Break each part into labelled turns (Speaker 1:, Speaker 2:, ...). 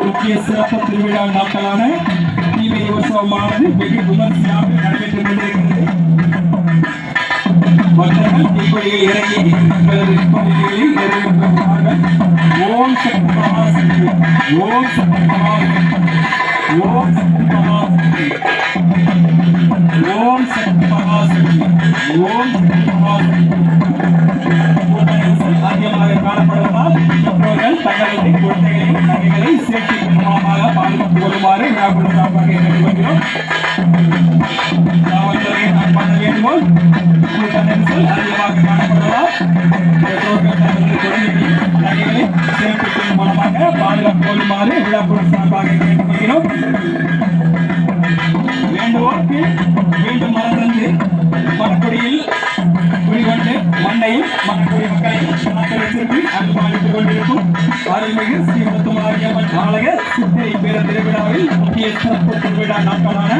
Speaker 1: முக்கிய சிறப்பு திருவிழா நாட்களான தீமை உற்சவமானது வெகு விமர்சையாக நடைபெற்றுக் கொண்டிருக்கிறது. மக்கள் தீப்பொறியை இறங்கி தங்களது பகுதிகளில் நிறைவேற்றுவார்கள். ஓம் சக்தி மகாசக்தி, ஓம் சக்தி மகாசக்தி, ஓம் சக்தி மகாசக்தி, ஓம் சக்தி மகாசக்தி, ஓம் சக்தி மகாசக்தி. அதிகமாக காணப்படுவதால் பெற்றோர்கள் தங்களது குழந்தைகளின் நகைகளை சேர்க்கை மூலமாக பாதுகாத்துக் கொள்ளுமாறு விழாக்குழுவாக கேட்டுக்கொள்கிறோம். காவல்துறையை பண்ண வேண்டுகோள். கூட்ட நெரிசல் அதிகமாக காணப்படுவதால் பெற்றோர்கள் தங்களது குழந்தைகளின் நகைகளை சேர்க்கை மூலமாக பாதுகாத்துக் கொள்ளுமாறு விழாக்குழு சார்பாக கேட்டுக்கொள்கிறோம். வேண்டுவோருக்கு மீண்டும் மறந்து மரக்குடியில் குடிகொண்டு மண்ணையும் மரக்குடி மக்களையும் திருப்பி அனுபவித்துக் கொண்டிருக்கும் அருள்மிகு ஸ்ரீ முத்துமாரியம்மன் ஆலய சித்திரை பேர திருவிழாவில் முக்கிய சிறப்பு திருவிழா நாட்களான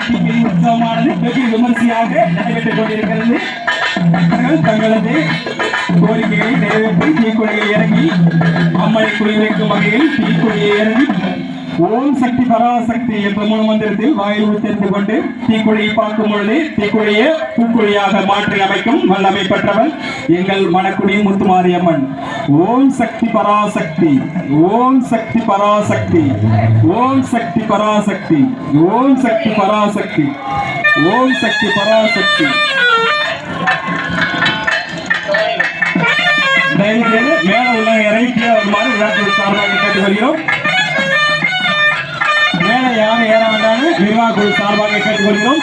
Speaker 1: தீமிதி உற்சவமானது வெகு விமர்சையாக நடைபெற்றுக் கொண்டிருக்கிறது. மக்கள் தங்களது கோரிக்கைகளை நிறைவேற்றி தீக்குழியை இறங்கி அம்மனை குறிவைக்கும் வகையில் தீக்குழியை இறங்கி ஓம் சக்தி பராசக்தி என்ற மூலமந்திரத்தில் வாயில் தெரிந்து கொண்டு தீக்குழியை பார்க்கும் பொழுது தீக்குழியை பூக்குழியாக மாற்றி அமைக்கும் வல்லமை பெற்றவள் எங்கள் மணக்குடி முத்துமாரியம்மன். ஓம் சக்தி பராசக்தி, ஓம் சக்தி பராசக்தி, ஓம் சக்தி பராசக்தி, ஓம் சக்தி பராசக்தி, ஓம் சக்தி பராசக்தி. தயவுசெய்து மேல உள்ள இறக்கி வருமாறு விழாக்குழு சார்பாக கேட்டுக்கொள்கிறோம். மேலே யாரும் ஏற வேண்டாம்னு நிர்வாக குழு சார்பாக கேட்டுக்கொள்கிறோம்.